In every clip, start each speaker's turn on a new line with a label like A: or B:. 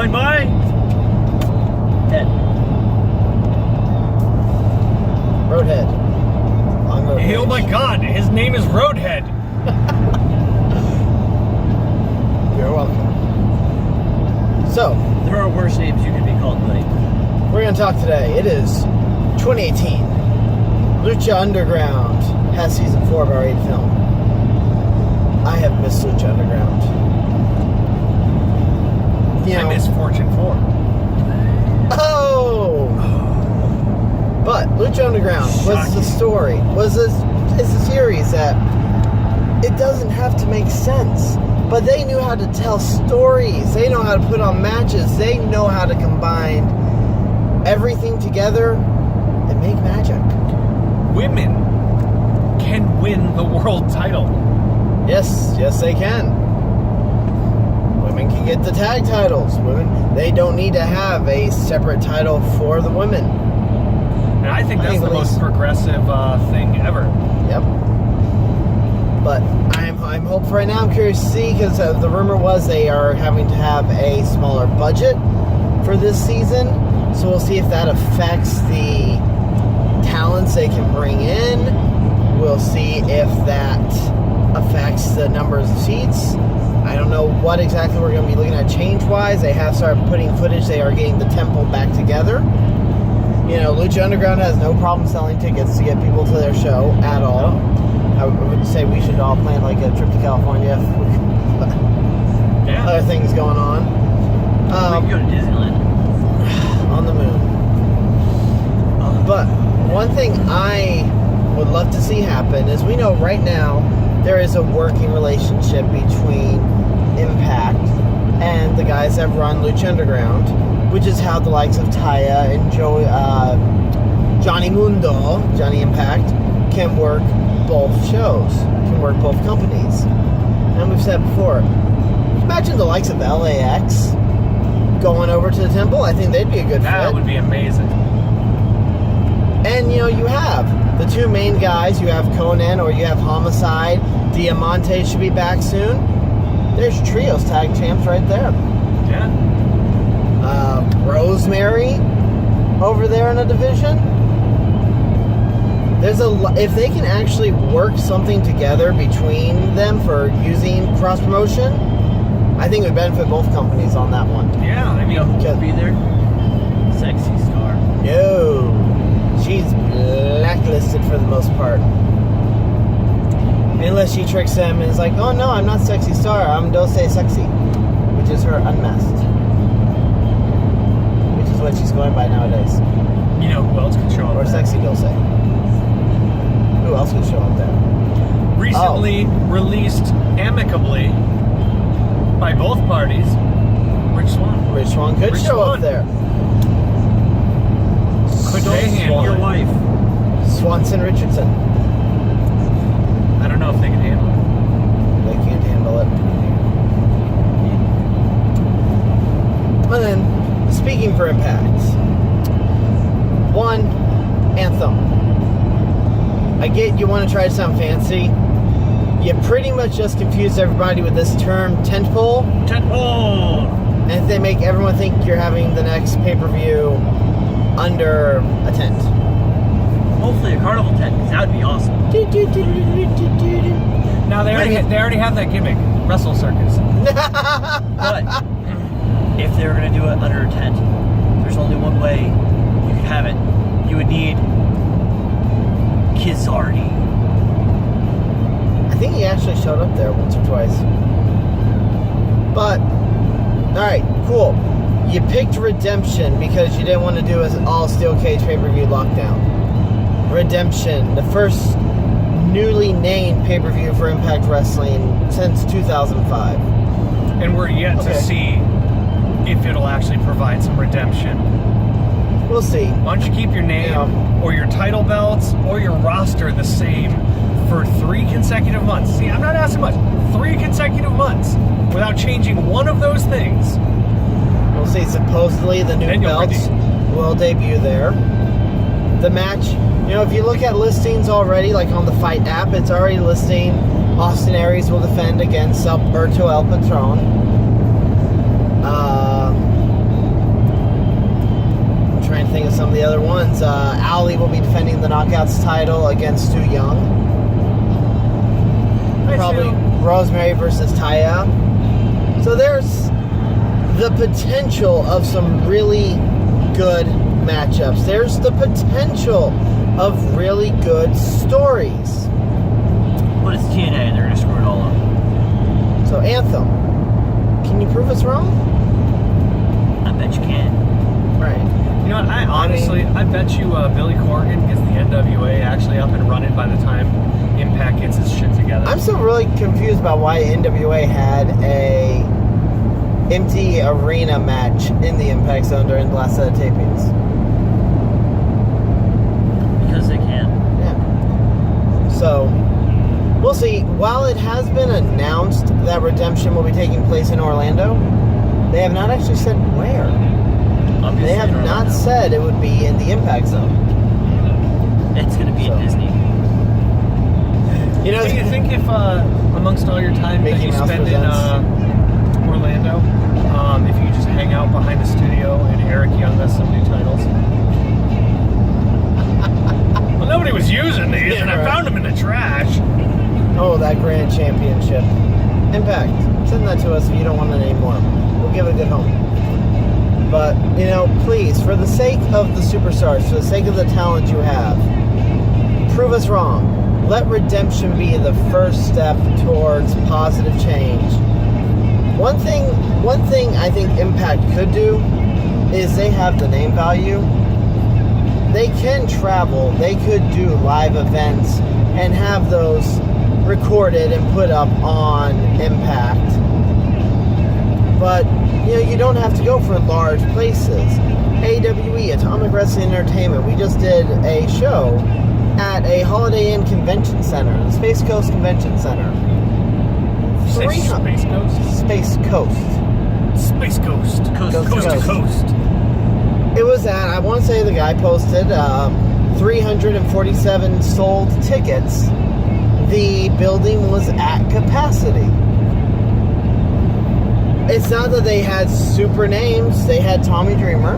A: joined by Ted.
B: Roadhead. Long Road
A: Oh my God, his name is Roadhead.
B: You're welcome. So,
A: There are worse names you could be called, buddy.
B: we're going to talk today. It is 2018. Lucha Underground has season 4 of our 8 film. I have missed Lucha Underground. You know,
A: I miss Fortune 4.
B: Oh! But Lucha Underground was the story. It's a series that it doesn't have to make sense. But they knew how to tell stories. They know how to put on matches. They know how to combine everything together and make magic.
A: Women can win the world title.
B: Yes, they can. Women can get the tag titles. They don't need to have a separate title for the women.
A: And I think that's the most progressive thing ever.
B: Yep. But I'm hopeful right now. I'm curious to see, because the rumor was they are having to have a smaller budget for this season. So we'll see if that affects the talents they can bring in. We'll see if that affects the numbers of seats. I don't know what exactly we're going to be looking at change-wise. They have started putting footage. They are getting the temple back together. You know, Lucha Underground has no problem selling tickets to get people to their show at all. I would say we should all plan like a trip to California.
A: Yeah.
B: Other things going on.
A: We can go to Disneyland.
B: On the moon. But one thing I would love to see happen is, we know right now there is a working relationship between Impact and the guys that run Lucha Underground, which is how the likes of Taya and Johnny Impact, can work both shows, can work both companies. And we've said before, imagine the likes of LAX going over to the temple. I think they'd be a good fit.
A: That would be amazing.
B: And you know, you have the two main guys. You have Conan, or you have Homicide. Diamante should be back soon. There's trios tag champs right there.
A: Yeah.
B: Rosemary over there in a division. If they can actually work something together between them for using cross promotion, I think it would benefit both companies on that one.
A: Yeah, I mean,
B: who'll
A: be there? Sexy Star.
B: No, she's blacklisted for the most part. Unless she tricks them and is like, oh no, I'm not Sexy Star, I'm Dose Sexy, which is her unmasked. Which is what she's going by nowadays.
A: You know who else could show up?
B: Or Sexy Dose. Who else could show up there?
A: Recently released amicably by both parties, Rich Swann.
B: Rich Swann could show up there.
A: Could they handle your wife?
B: Swanson Richardson.
A: I don't know if they can handle it.
B: They can't handle it. But then, speaking for Impact, one, Anthem. I get you want to try to sound fancy. You pretty much just confused everybody with this term, tentpole.
A: Tentpole!
B: And they make everyone think you're having the next pay-per-view under a tent.
C: Hopefully a carnival tent, because that would be awesome.
A: Now, they already have that gimmick, Wrestle Circus.
C: But if they were going to do it under a tent, there's only one way you could have it. You would need Kizardi.
B: I think he actually showed up there once or twice. But, alright, cool. You picked Redemption because you didn't want to do an all steel cage pay-per-view lockdown. Redemption, the first newly named pay-per-view for Impact Wrestling since 2005.
A: And we're yet to see if it'll actually provide some redemption.
B: We'll see.
A: Why don't you keep your name or your title belts or your roster the same for 3 consecutive months? See, I'm not asking much. 3 consecutive months without changing one of those things.
B: We'll see. Supposedly the new belts will debut there. The match, you know, if you look at listings already, like on the Fight app, it's already listing Austin Aries will defend against Alberto El Patron. think of some of the other ones. Ali will be defending the Knockouts title against Stu Young. Probably Rosemary versus Taya. So there's the potential of some really good matchups. There's the potential of really good stories.
C: But it's TNA and they're going to screw it all up.
B: So Anthem, can you prove us wrong?
C: I bet you can.
B: Right.
A: You know what? I bet you Billy Corgan gets the NWA actually up and running by the time Impact gets his shit together.
B: I'm still really confused about why NWA had a empty arena match in the Impact Zone during the last set of tapings.
C: Because they can.
B: Yeah. So, we'll see. While it has been announced that Redemption will be taking place in Orlando, they have not actually said where.
C: Obviously
B: They have
C: in
B: not
C: Orlando.
B: said it would be in the Impact Zone.
C: It's going to be
B: So.
C: at Disney.
B: You know,
A: Do you think if, amongst all your time that
B: Mickey
A: you
B: Mouse
A: spend in
B: presents.
A: Orlando, if you just hang out behind the studio and Eric Young does some new titles? Well, nobody was using these,
B: Yeah,
A: and I
B: right.
A: found them in the trash.
B: oh, that Grand Championship. Impact. Send that to us if you don't want it anymore. We'll give it a good home. But, you know, please, for the sake of the superstars, for the sake of the talent you have, prove us wrong. Let Redemption be the first step towards positive change. One thing I think Impact could do is they have the name value. They can travel. They could do live events and have those recorded and put up on Impact. But, you know, you don't have to go for large places. AWE, Atomic Wrestling Entertainment, we just did a show at a Holiday Inn Convention Center, the Space Coast Convention Center.
A: Space Ghost?
B: Space Coast.
A: Space Ghost.
C: Coast
B: to
A: to coast.
B: It was at, I want to say the guy posted 347 sold tickets. The building was at capacity. It's not that they had super names. They had Tommy Dreamer,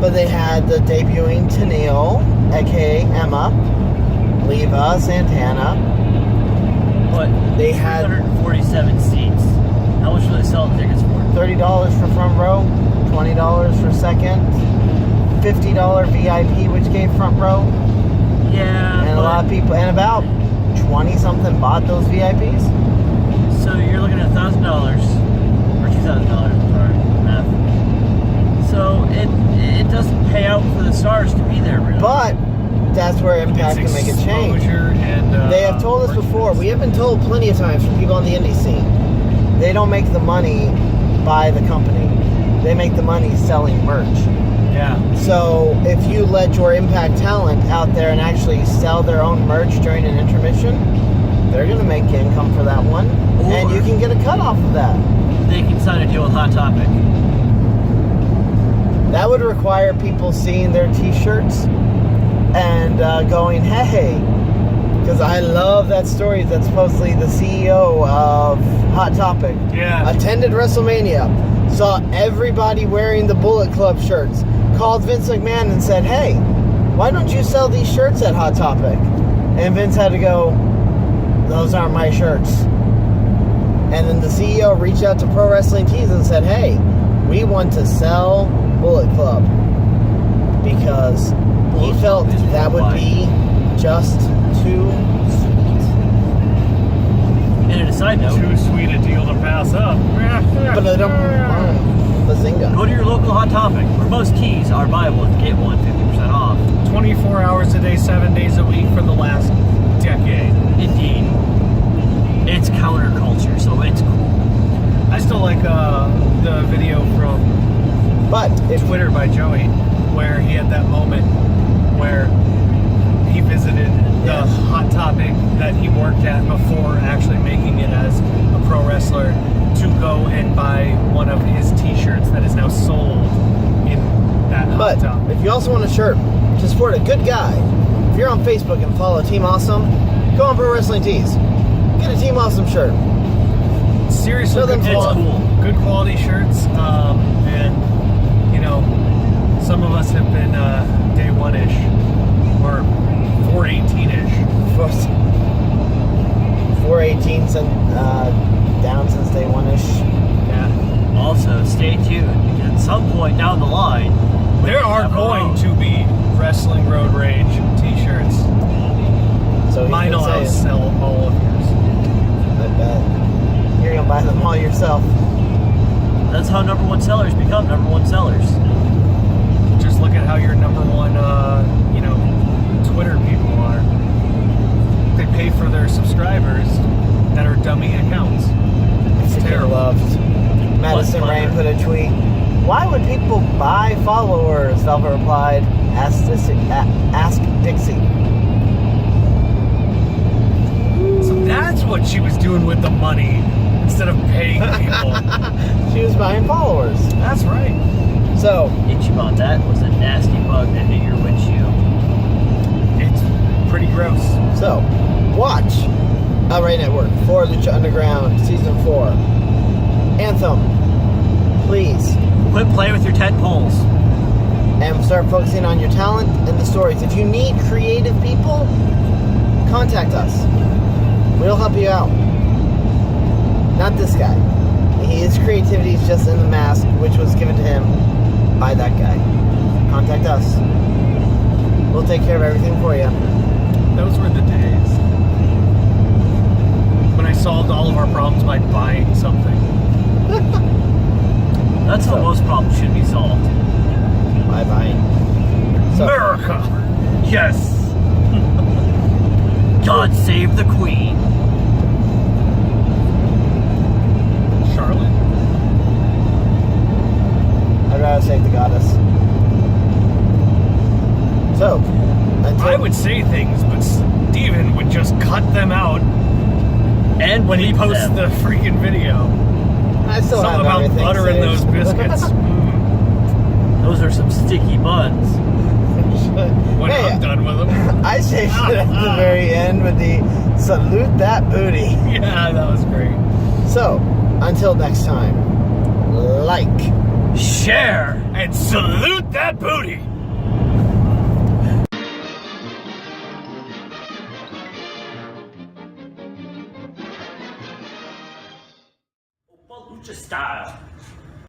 B: but they had the debuting Tennille, aka Emma, Leva, Santana.
C: But
B: They had
C: 347 seats. How much were they selling tickets for?
B: $30 for front row, $20 for second, $50 VIP, which gave front row,
C: Yeah.
B: and a lot of people, and about 20 something bought those VIPs.
C: So you're looking at $1,000 or $2,000. Sorry, math. So it doesn't pay out for the stars to be there, really.
B: But that's where Impact can make a change.
A: Exposure and,
B: They have told us before, we have been told plenty of times from people on the indie scene, they don't make the money by the company. They make the money selling merch.
A: Yeah.
B: So if you let your Impact talent out there and actually sell their own merch during an intermission, they're going to make income for that one. And you can get a cut off of that.
C: They can sign a deal with Hot Topic.
B: That would require people seeing their t-shirts and going, hey, because I love that story that supposedly the CEO of Hot Topic
A: Yeah.
B: attended WrestleMania, saw everybody wearing the Bullet Club shirts, called Vince McMahon and said, hey, why don't you sell these shirts at Hot Topic? And Vince had to go, those aren't my shirts. And then the CEO reached out to Pro Wrestling Tees and said, hey, we want to sell Bullet Club, because he felt that would be just too sweet.
C: And on a side note,
A: Too sweet a deal to pass up.
B: But I don't bazinga.
C: go to your local Hot Topic, where most teas are buyable and get 50% off.
A: 24 hours a day, 7 days a week for the last decade.
C: Indeed. It's counterculture, so it's cool.
A: I still like the video from
B: But if
A: Twitter by Joey, where he had that moment where he visited the
B: Yes.
A: Hot Topic that he worked at before actually making it as a pro wrestler, to go and buy one of his t-shirts that is now sold in that Hot
B: But
A: Topic.
B: if you also want a shirt to support a good guy, if you're on Facebook and follow Team Awesome, go on Pro Wrestling Tees. Get a Team Awesome shirt.
A: Seriously,
B: Show them
A: good,
C: it's
B: love.
C: cool.
A: good quality shirts, and you know, Some of us have been day one-ish or 418-ish.
B: 418 down since day one-ish.
A: Yeah.
C: Also, stay tuned. At some point down the line,
A: There are going to be Wrestling Road Rage t-shirts.
B: So he's
A: Mine will
B: gonna say,
A: outsell all of yours.
B: I bet. You're gonna buy them all yourself.
C: That's how number one sellers become number one sellers.
A: Just look at how your number one, Twitter people are. They pay for their subscribers that are dummy accounts. It's terrible.
B: Loved. Madison
C: What's
B: Rain
C: clever?
B: put a tweet. Why would people buy followers? Velvet replied, ask Dixie.
A: So that's what she was doing with the money instead of paying people.
B: She was buying followers.
A: That's right.
B: So,
C: Ichiban, that was a nasty bug that hit your windshield.
A: It's pretty gross.
B: So, watch Outright Network for Lucha Underground Season 4. Anthem, please.
C: Quit playing with your tent poles.
B: And start focusing on your talent and the stories. If you need creative people, contact us. We'll help you out. Not this guy. His creativity is just in the mask, which was given to him by that guy. Contact us. We'll take care of everything for you.
A: Those were the days when I solved all of our problems by buying something.
C: That's how most problems should be solved.
B: Bye-bye. So,
A: America!
C: Yes! God save the Queen.
A: Charlotte?
B: I'd rather save the goddess. So, until
A: I would say things, but Steven would just cut them out
C: And
A: when he
C: bleep
A: posts
C: them.
A: the freaking video.
B: I still
A: Something
B: have
A: about
B: everything
A: butter in
B: saved.
A: those biscuits.
C: Those are some sticky buns.
A: When
B: Hey,
A: I'm done with them.
B: I saved it at the very end with the salute that booty.
A: Yeah, that was great.
B: So, until next time, like.
C: Share!
A: And salute that booty!
C: Lucha style.